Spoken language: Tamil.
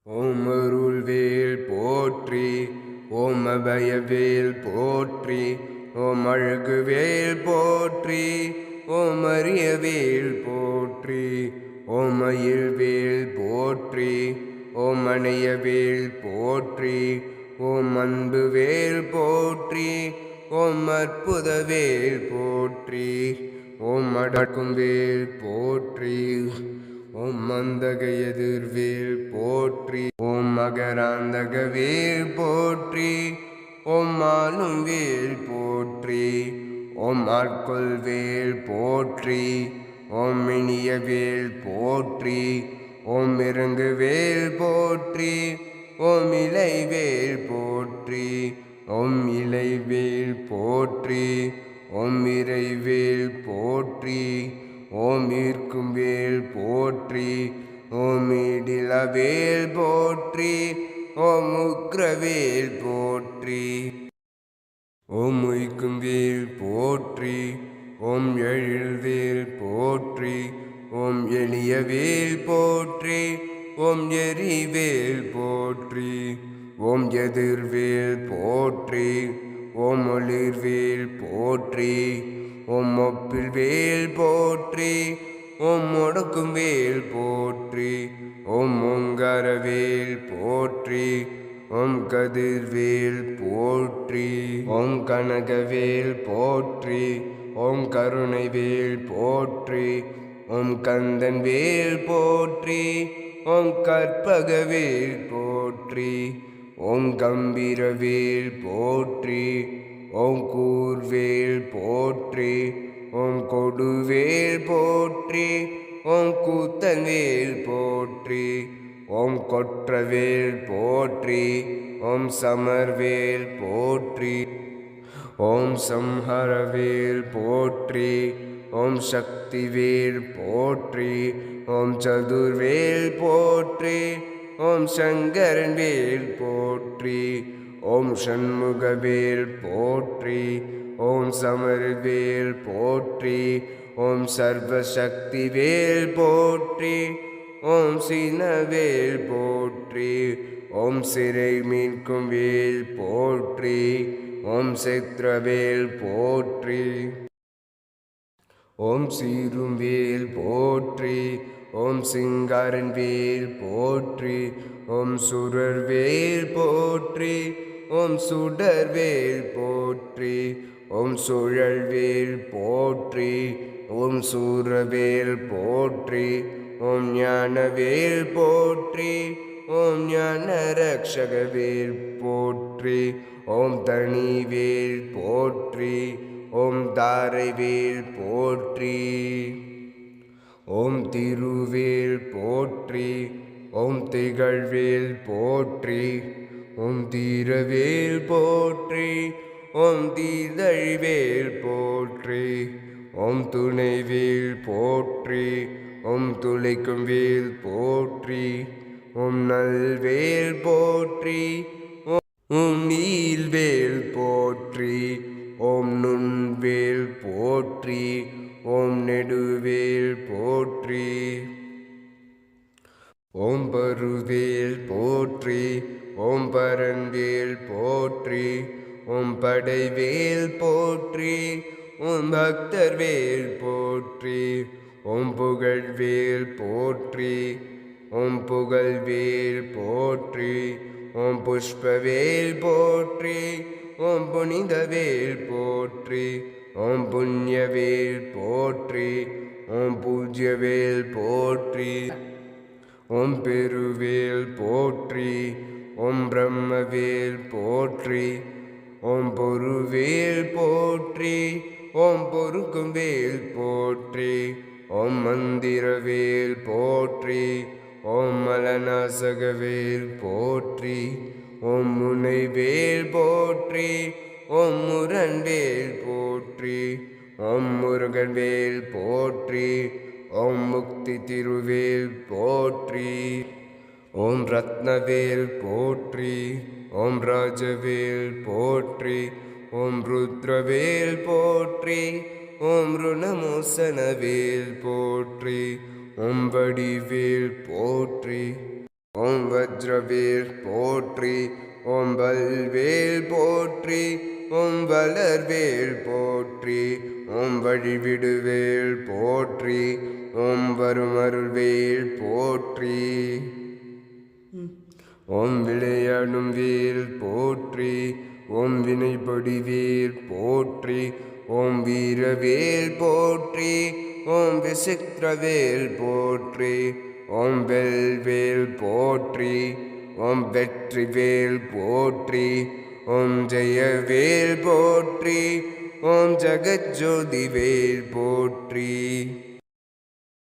ஓம் அருள்வேல் போற்றி, ஓம் அபயவேல் போற்றி, ஓம் அழகுவேல் போற்றி, ஓம் அரியவேல் போற்றி, ஓம் மயில்வேல் போற்றி, ஓம் அணையவேல் போற்றி, ஓம் அன்புவேல் போற்றி, ஓம் அற்புதவேல் போற்றி, ஓம் அடக்கும் வேல் போற்றி, ஓம் மந்தக எதிர்வேல் போற்றி, ஓம் மகராந்தக வேல் போற்றி, ஓம் ஆளும் வேல் போற்றி, ஓம் ஆட்கொள் வேல் போற்றி, ஓம் இனிய வேல் போற்றி, ஓம் இறங்கு வேல் போற்றி, ஓம் இலை வேல் போற்றி, ஓம் இலை வேல் போற்றி, ஓம் இறைவேல் போற்றி, ஓம் ஈர்க்கும் வேல் போற்றி, ஓம் இடிலவேல் போற்றி, ஓம் உக்ரவேல் போற்றி, ஓம் உய்க்கும் வேல் போற்றி, ஓம் எழில்வேல் போற்றி, ஓம் எளிய வேல் போற்றி, ஓம் எரிவேல் போற்றி, ஓம் எதிர்வேல் போற்றி, ஓம் ஒளிர்வேல் போற்றி, ஓம் ஒப்பில் வேல் போற்றி, ஓம் முடக்கும் வேல் போற்றி, ஓம் ஓங்காரவேல் போற்றி, ஓம் கதிர்வேல் போற்றி, ஓம் கனகவேல் போற்றி, ஓம் கருணைவேல் போற்றி, ஓம் கந்தன் வேல் போற்றி, ஓம் கற்பகவேல் போற்றி, ஓம் கம்பீரவேல் போற்றி, ஓம் கூர்வேல் போற்றி, ஓம் கொடுவேல் போற்றி, ஓம் கூத்தன்வேல் போற்றி, ஓம் கொற்றவேல் போற்றி, ஓம் சமர்வேல் போற்றி, ஓம் சம்ஹரவேல் போற்றி, ஓம் சக்திவேல் போற்றி, ஓம் சதுர்வேல் போற்றி, ஓம் சங்கரன் வேல் போற்றி, ஓம் சண்முகவேல் போற்றி, ஓம் சமர்வேல் போற்றி, ஓம் சர்வசக்திவேல் போற்றி, ஓம் சீனவேல் போற்றி, ஓம் சிறை மீட்கும் வேல் போற்றி, ஓம் சித்திரவேல் போற்றி, ஓம் சீரும் வேல் போற்றி, ஓம் சிங்காரன் வேல் போற்றி, ஓம் சுரர்வேல் போற்றி, ஓம் சுடர்வேல் போற்றி, ஓம் சுழல்வேல் போற்றி, ஓம் சூரவேல் போற்றி, ஓம் ஞானவேல் போற்றி, ஓம் ஞான ரக்ஷகவேல் போற்றி, ஓம் தனிவேல் போற்றி, ஓம் தாரைவேல் போற்றி, ஓம் திருவேல் போற்றி, ஓம் திகழ்வேல் போற்றி, ஓம் தீரவேல் போற்றி, ஓம் தீதழிவேல் போற்றி, ஓம் துணைவேல் போற்றி, ஓம் துளைக்கும் வேல் போற்றி, ஓம் நல்வேல் போற்றி, ஓம் நீல்வேல் போற்றி, ஓம் நுண்வேல் போற்றி, ஓம் நெடுவேல் போற்றி, ஓம் பருவேல் போற்றி, ஓம் பரன்வேல் போற்றி, ஓம் படைவேல் போற்றி, ஓம் பக்தர்வேல் போற்றி, ஓம் புகழ்வேல் போற்றி, ஓம் புகழ்வேல் போற்றி, ஓம் புஷ்பவேல் போற்றி, ஓம் புனிதவேல் போற்றி, ஓம் புண்ணியவேல் போற்றி, ஓம் பூஜ்யவேல் போற்றி, ஓம் பெருவேல் போற்றி, ஓம் பிரம்மவேல் போற்றி, ஓம் பொருவேல் போற்றி, ஓம் பொறுக்கும் வேல் போற்றி, ஓம் மந்திரவேல் போற்றி, ஓம் மலநாசகவேல் போற்றி, ஓம் முனைவேல் போற்றி, ஓம் முரண்வேல் போற்றி, ஓம் முருகன்வேல் போற்றி, ஓம் முக்தி திருவேல் போற்றி, ஓம் ரத்னவேல் போற்றி, ஓம் ராஜவேல் போற்றி, ஓம் ருத்ரவேல் போற்றி, ஓம் ருணமோசனவேல் போற்றி, ஓம் வடிவேல் போற்றி. ஓம் வஜ்ரவேல் போற்றி, ஓம் வல்வேல் போற்றி, ஓம் வளர்வேல் போற்றி, ஓம் வழிவிடுவேல் போற்றி, ஓம் வருமருள்வேல் போற்றி. ஓம் விளையாடும் வேல் போற்றி, ஓம் வினைபடிவேல் போற்றி, ஓம் வீரவேல் போற்றி, ஓம் விசித்திரவேல் போற்றி, ஓம் வெல்வேல் போற்றி, ஓம் வெற்றிவேல் போற்றி, ஓம் ஜெயவேல் போற்றி, ஓம் ஜெகஜோதிவேல் போற்றி.